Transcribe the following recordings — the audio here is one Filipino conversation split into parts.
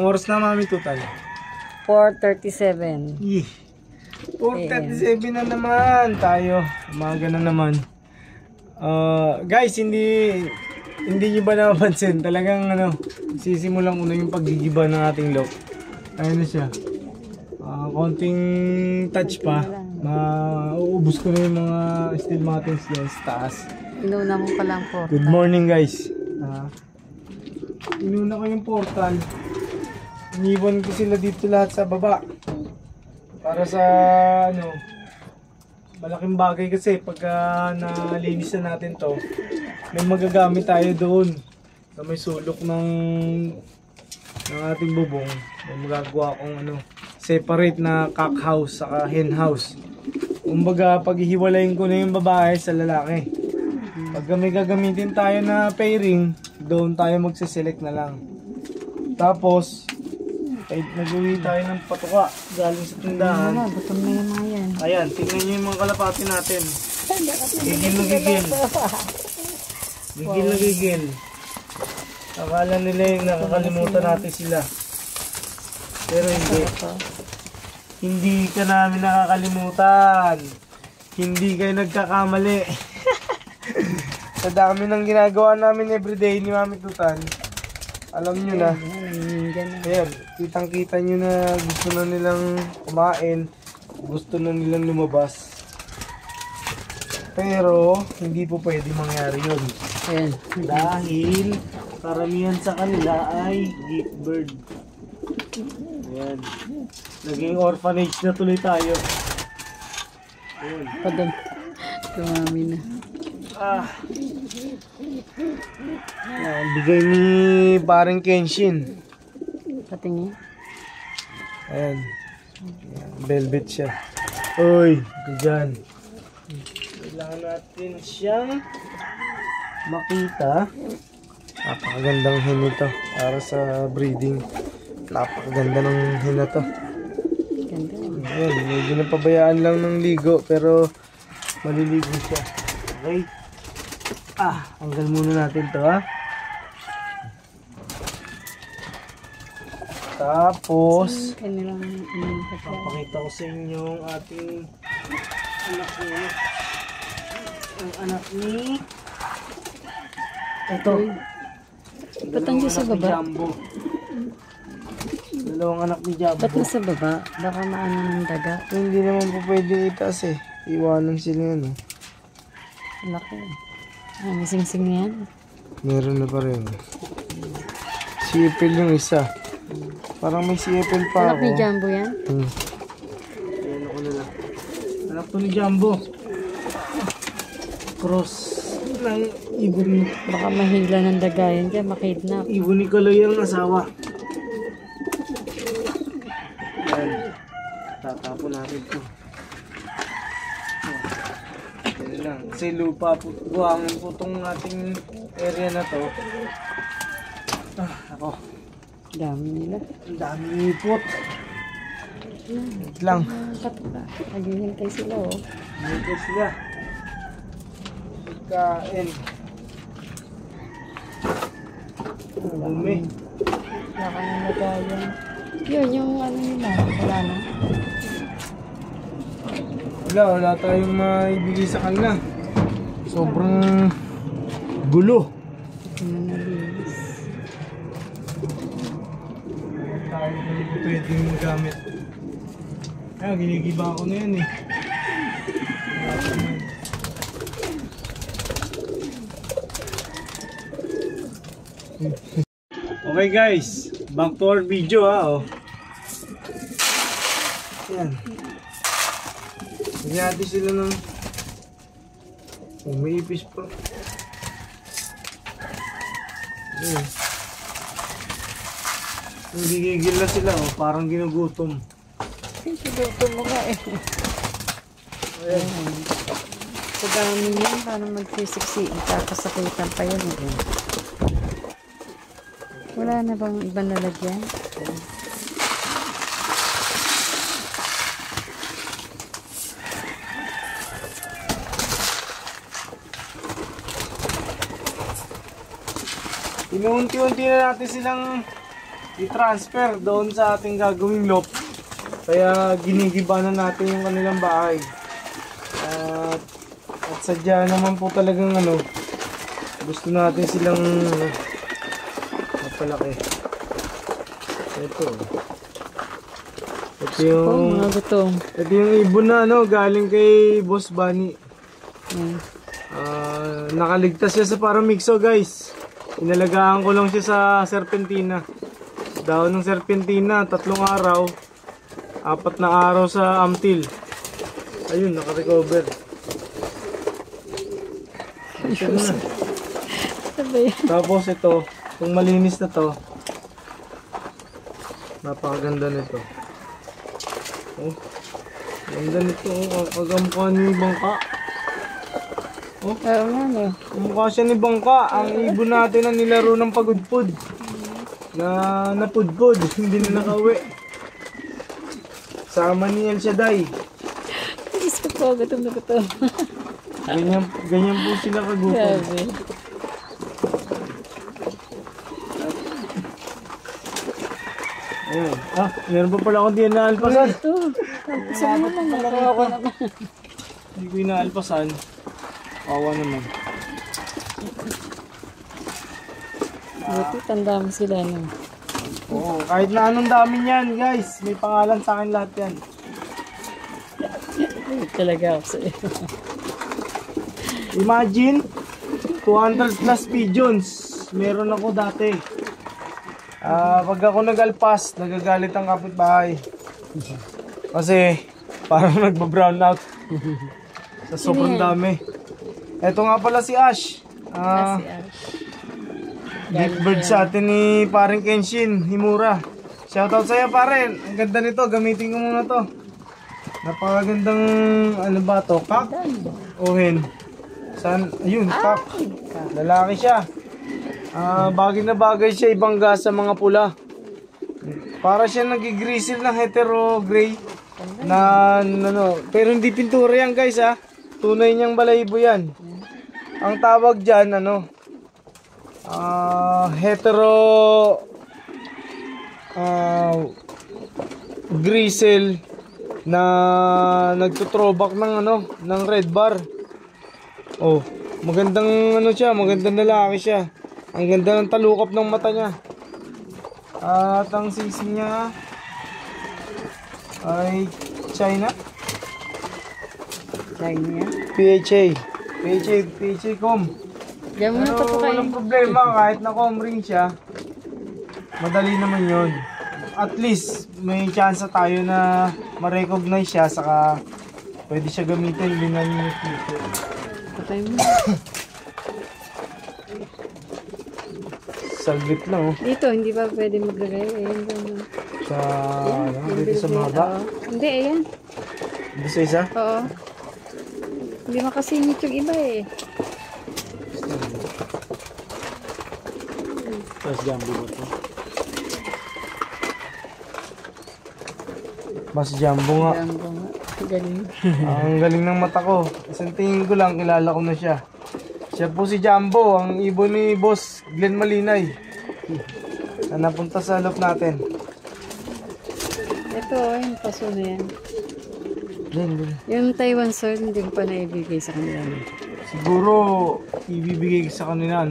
Anong oras na, Mami Tutan? 4:37. 4:37 na naman tayo. Umaga na naman. Guys, hindi nyo ba napapansin? Talagang sisimulan ko na yung paggigiba ng ating lock. Ayun na siya. Konting touch pa. Mauubos ko na yung mga steel mattings dyan sa taas. Inuna mo pa lang po. Good morning, guys. Inuna ko yung portal. Iniwan ko sila dito lahat sa baba. Para sa malaking bagay kasi pagka nalinis na natin to, may magagamit tayo doon. So, may sulok ng ating bubong. May magagawa akong separate na cock house saka hen house. Kumbaga paghihiwalayin ko na yung babae sa lalaki. Pag may gagamitin tayo na pairing, doon tayo magse-select na lang. Tapos nag-uwi tayo ng patuka galing sa tindahan. Gutom na yung mga yan. Ayan, tingnan nyo yung mga kalapati natin. Gigil na gigil. Gigil na gigil. Akala nila yung nakakalimutan natin sila. Pero hindi. Hindi ka namin nakakalimutan. Hindi kayo nagkakamali. Sa dami ng ginagawa namin everyday ni Mami Tutan, alam nyo na. Ayan, kitang-kita nyo na gusto na nilang kumain, gusto na nilang lumabas. Pero, hindi po pwede mangyari yun. Ayan. Dahil, karamihan sa kanila ay gift bird. Ayan. Naging orphanage na tuloy tayo. Ayan. Padam. Tumami na. Ayan, bigay ni paring Kenshin. Patingin. Ayan. Velvet siya. Uy, dyan. Kailangan natin siyang makita. Napakagandang hen ito para sa breeding. Napakaganda ng hen na to. Ganda. Ayan, medyo napabayaan lang ng ligo pero maliligo siya. Okay. Tanggal muna natin to, Tapos papakita ko sa inyo ang ating anak ni ito. Ba't nandiyo sa baba? Jumbo. Dalawang anak ni Jumbo. Ba't nasa baba? Baka maano ng daga. Hindi naman po pwede itaas iwanan sila yan. Laki. May sing-sing yan? Meron na pa rin. Si Apple yung isa. Parang may si Apple pa anak ni Jumbo yan? Ayan ako na lang. Anak to ni Jumbo. Cross ng ibon. Baka mahila ng daga yan dyan, makidnap. Ibon ni Kaloy ang asawa. Ayan. Tatapon natin to. Kasi lupa po, buhangin po itong ating area na to. Ako. Dami nila. Ang dami ipot. Wait lang. Naghihintay sila Naghihintay sila. Pagkain. Dumi. Baka nang nagayan. Yun, yung nila. Wala na. Wala tayong maibigay sa kanila. Sobrang gulo. Manalinis. Tayo hindi ko pwedeng magamit. Kaya ginigiba ko na yan Okay guys, back to our video Yan. Lagyan natin sila ng umiipis pa. Ayan. Nagigigil na sila parang ginugutom. Ginugutom mo nga Ayan. Sa dami yan, paano magsisiksiin tapos sakitan pa yan Wala na bang ibang lalagyan? Inuunti-unti na natin silang i-transfer doon sa ating gagawing loft. Kaya ginigiba na natin yung kanilang bahay. At sadya naman po talagang gusto natin silang mapalaki. Ito yung ito yung ibon na galing kay Boss Bunny. Nakaligtas siya sa Paramixo, guys. Inalagaan ko lang siya sa serpentina. Daw ng serpentina 3 araw, 4 na araw sa Amtil. Ayun, naka-recover. Tapos ito, itong malinis na to, napakaganda nito. Oh, ganda nito. Kagamukha ni Bangka. Oh, mukha siya ni Bangka. Ang ibon natin na nilaro ng pagudpud. Na napudpud, hindi na nakauwi. Sama ni El Shaddai. Gusto ko, gutom na gutom. Ganyan po sila kagutom. Ayan. Meron pa pala akong di inaalpasan. Ito. Alpasan mo lang. Kawawa naman. Hindi ko inaalpasan. Kawawa naman. Buti, tanda mo sila. Oo, kahit na anong dami niyan, guys. May pangalan sa akin lahat yan. Talaga ako sa iyo. Imagine, 200 plus pigeons. Meron ako dati. Pag ako nag-alpas, nagagalit ang kapitbahay. Kasi, parang nagba-brown out. Sa sobrang dami. Eto nga pala si Ash. Si Ash. Gift bird sa atin ni paring Kenshin Himura. Shoutout sa'yo, pare. Ang ganda nito. Gamitin ko muna to. Napakagandang, kak? O hen? Ayun, kak. Lalaki siya. Bagay na bagay siya ibangga sa mga pula. Para siya nagigrisil ng hetero gray. Pero hindi pintura yan, guys, ha. Tunay niyang balahibo yan. Ang tawag dyan, hetero grizzle na nagtutrobak ng red bar. Oh, magandang magandang lalaki siya. Ang ganda ng talukap ng mata niya. At ang sisi niya ay China. PHA com. Pero walang problema, kahit na com-ring siya, madali naman yun. At least, may chance tayo na ma-recognize siya, saka pwede siya gamitin din ng future. Patay mo. Saglit lang, Dito, hindi ba pwede maglagay? Ayan, dito sa mga Hindi, ayan. Dito sa isa? Oo. Hindi makasingit yung iba Mas jumbo ba ito? Mas jumbo nga. Jumbo nga. Galing. Ang galing ng mata ko. Isang tingin ko lang, kilala ko na siya. Siya po si Jumbo, ang ibon ni Boss Glenn Malinay. Na napunta sa loob natin. Ito, yung paso na yan. Glenn. Yung Taiwan soil, hindi ko pa naibigay sa kanila. Siguro, ibibigay sa kanila,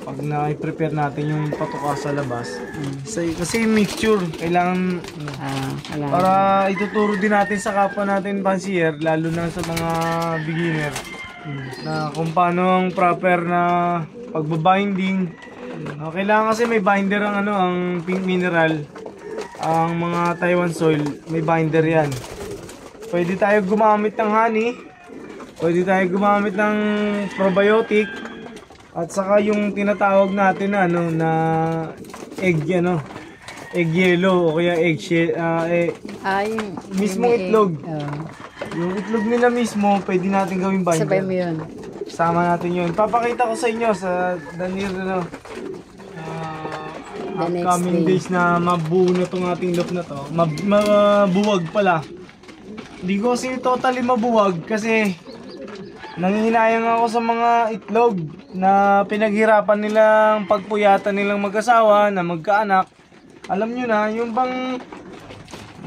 pag na-prepare natin yung patuka sa labas. Kasi mixture, kailangan, para ituturo din natin sa kapwa natin pansier, lalo na sa mga beginner, na kung paano ang proper na pagbabinding. Kailangan kasi may binder ang pink mineral. Ang mga Taiwan soil, may binder yan. Pwede tayo gumamit ng honey. Pwede tayo gumamit ng probiotic. At saka yung tinatawag natin na egg egg yellow o kaya egg shell, mismong itlog. Yung itlog nila mismo, pwede natin gawing binder. Sabay mo yun. Sama natin yun. Papakita ko sa inyo sa upcoming days na mabuo na itong ating loop na to. Mabuwag pala. Hindi ko kasi totally mabuwag kasi nangihinayang ako sa mga itlog na pinaghirapan nilang pagpuyatan nilang mag-asawa na magkaanak. Alam nyo na, yung bang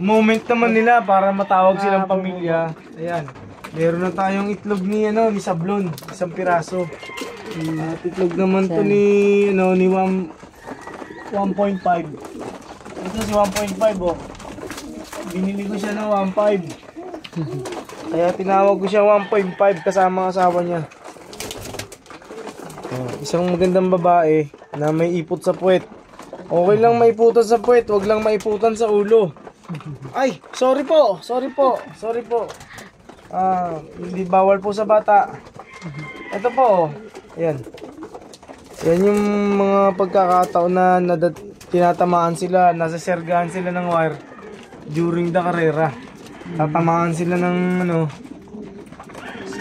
moment naman nila para matawag silang pamilya. Ayan. Meron na tayong itlog ni Sablon, isang piraso. At itlog naman to ni 1.5. Ito si 1.5 oh. Binili ko siya ng 1.5. Kaya tinawag ko siya 1.5 kasama ang asawa niya. Isang magandang babae na may ipot sa puwet. Okay lang maiputan sa puwet, wag lang maiputan sa ulo. Ay, sorry po. Hindi bawal po sa bata. Ito po. Ayan. Yan yung mga pagkakataon na tinatamaan sila, nasasergahan sila ng wire during the karera. Tatamaan sila ng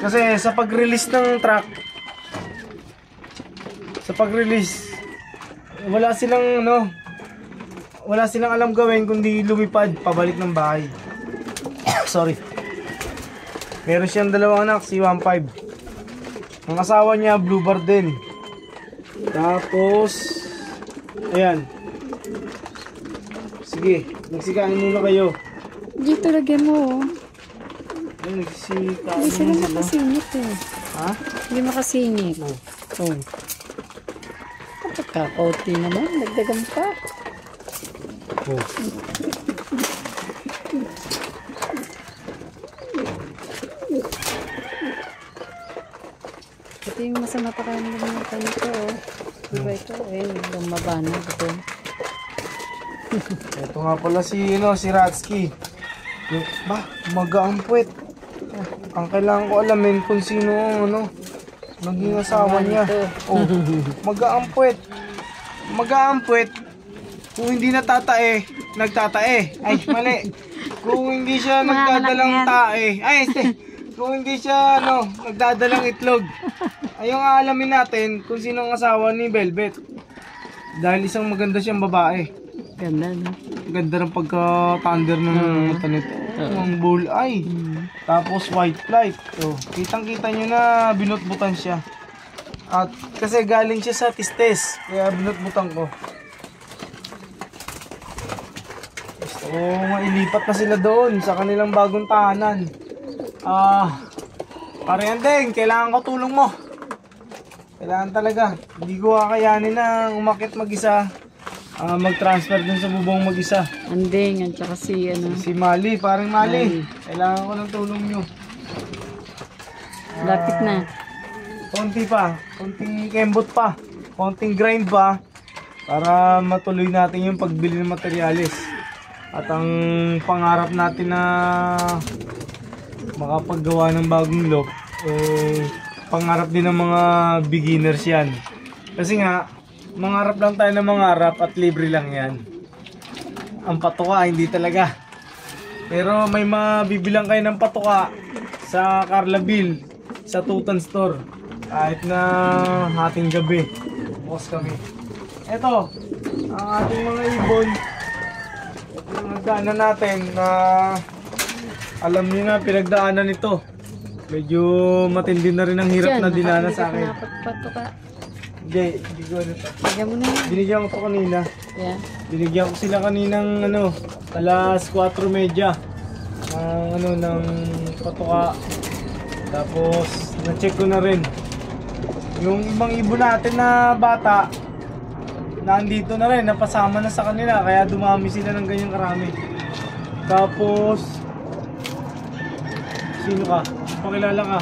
kasi sa pag-release ng truck, wala silang alam gawin kundi lumipad pabalik ng bahay. Sorry. Meron siyang dalawang anak, si 1.5. Ang asawa niya blue bar din. Tapos ayan. Sige, nagsikain muna kayo. Dito lagyan mo. Ayun, nagsikain Hindi sila muna. makasingit eh. Ha? Hindi makasingit. Oh. Kakauti naman, nagdagan pa. Oh. Ito yung masama pa kayo ng kanito oh. Diba ito? Lumaba na ito. Ito nga pala si Ratsky. Magaang puwet. Ang kailangan ko alamin kung sino ang naging asawa niya. Oh, magaang puwet. Kung hindi natatae, nagtatae. Ay, mali. Kung hindi siya nagdadalang tae. Kung hindi siya nagdadalang itlog. Ayong aalamin natin kung sino ang asawa ni Velvet. Dahil isang maganda siyang babae. Ganda no? Ganda ng pagka-thunder ng mata nito. Ang bull eye. Tapos white flight. So, kitang-kita nyo na binutbutan siya. At kasi galing siya sa tistes. Kaya binutbutan ko. So, mailipat na sila doon sa kanilang bagong tahanan. Pariandeng, kailangan ko tulong mo. Kailangan talaga. Hindi ko kakayanin na umakyat mag-isa. Mag-transfer dun sa bubong mag-isa. Andeng, at saka si Si Mali, parang Mali. Kailangan ko ng tulong nyo. Lapit na. Konti pa. Konting kembot pa. Konting grind pa. Para matuloy natin yung pagbili ng materyales. At ang pangarap natin na makapaggawa ng bagong lock, pangarap din ng mga beginners yan. Kasi nga, mangarap lang tayo ng mangarap at libre lang yan. Ang patuka, hindi talaga. Pero may mabibilang kayo ng patuka sa Carla Bill, sa Tutan Store. Kahit na hating gabi, bukas kami. Eto, ang ating mga ibon. Pinagdaanan natin na alam niyo na pinagdaanan nito. Medyo matindi na rin ang hirap na dinaanan sa akin. Hindi ko ano to. Bigyan mo na yan. Binigyan ko to kanina. Yeah. Binigyan ko sila kaninang alas 4:30 ng patuka. Tapos na-check ko na rin. Yung ibang ibon natin na bata, nandito na rin, napasama na sa kanila, kaya dumami sila ng ganyang karami. Tapos sino ka? Pakilala ka.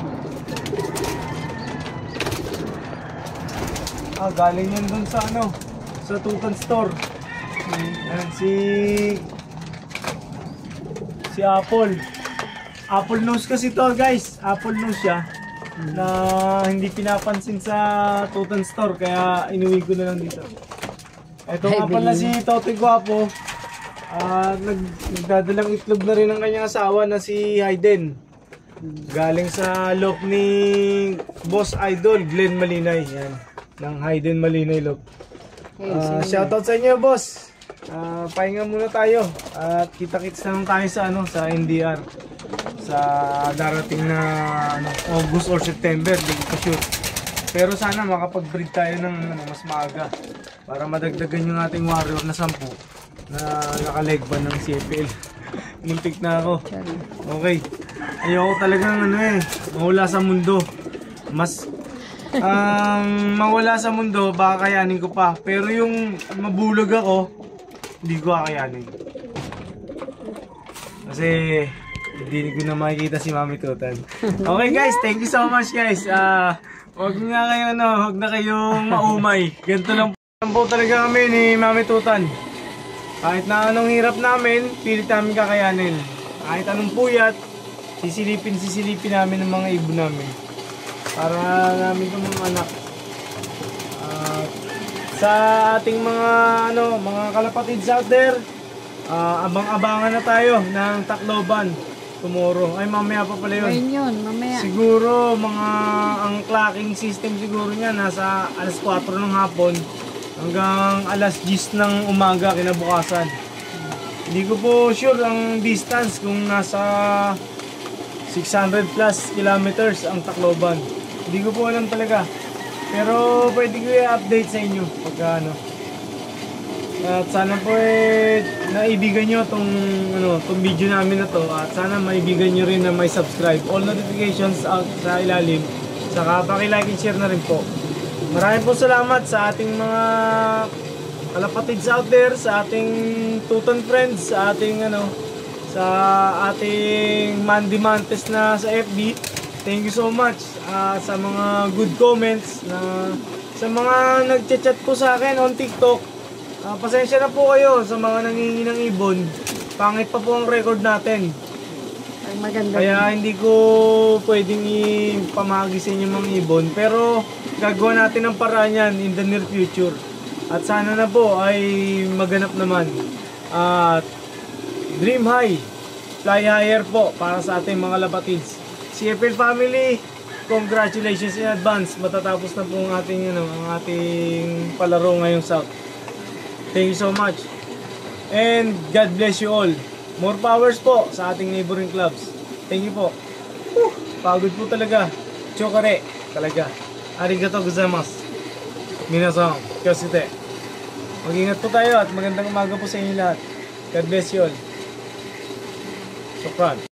Galing yan dun sa sa Tutan Store. Ayan, si Apple. Apple nose kasi to guys. Apple nose siya. Na hindi pinapansin sa Tutan Store, kaya inuwi ko na lang dito. Ito nga pala si Totoy Guapo. Nagdadalang itlog na rin ang kanyang asawa na si Hayden. Galing sa lock ni Boss Idol Glenn Malinay. Yan, ng Hayden Malinay lock. Shoutout sa inyo, boss. Pahinga muna tayo. At kita-kits na lang tayo sa NDR. Sa darating na August or September. Hindi ko pa-shoot. Pero sana makapag-breed tayo ng mas maaga. Para madagdagan yung ating warrior na 10. na nakaleg ba ng CFL. Muntik na ako. Sorry. Okay. Ayoko talagang mawala sa mundo. Mas mawala sa mundo, baka kayanin ko pa. Pero yung mabulag ako, hindi ko kakayanin. Kasi hindi ko na makikita si Mami Tutan. Okay guys, thank you so much guys. Huwag na kayong maumay. Ganito lang po talaga kami ni Mami Tutan. Kahit na anong hirap namin, pilit namin kakayanin. Kahit anong puyat, sisilipin namin ng mga ibon namin. Para namin itong mga anak. Sa ating mga kalapatids out there, abang-abangan na tayo ng Tacloban tomorrow. Ay, mamaya pa pala yun. Ngayon yun, mamaya. Siguro, ang clocking system siguro niya, nasa alas 4 ng hapon hanggang alas 10 ng umaga kinabukasan. Hindi ko po sure ang distance kung nasa 600 plus kilometers ang Tacloban. Hindi ko po alam talaga. Pero pwede ko i-update sa inyo pagka At sana po naibigan nyo tong video namin na to. At sana maibigan nyo rin na may subscribe. All notifications out sa ilalim. Saka paki-like and share na rin po. Maraming po salamat sa ating mga kalapatids out there, sa ating Tutan friends, sa ating sa ating Mandimantes na sa FB. Thank you so much sa mga good comments sa mga nagchat-chat po sa akin on TikTok. Pasensya na po kayo sa mga nangingi ng ibon. Pangit pa po ang record natin. Ay, maganda. Kaya hindi ko pwedeng ipamahagi sa inyo mga ibon. Pero gagawa natin ang paraan yan in the near future. At sana na po ay maganap naman. At dream high, fly higher po para sa ating mga lapatids. CFL family, congratulations in advance. Matatapos na po ang ating palaro ngayong South. Thank you so much. And God bless you all. More powers po sa ating neighboring clubs. Thank you po. Pagod po talaga. Chokare talaga. Arigatou gozaimasu. Minasan, kyosite. Mag-ingat po tayo at magandang umaga po sa inyo lahat. God bless you all. Sokran.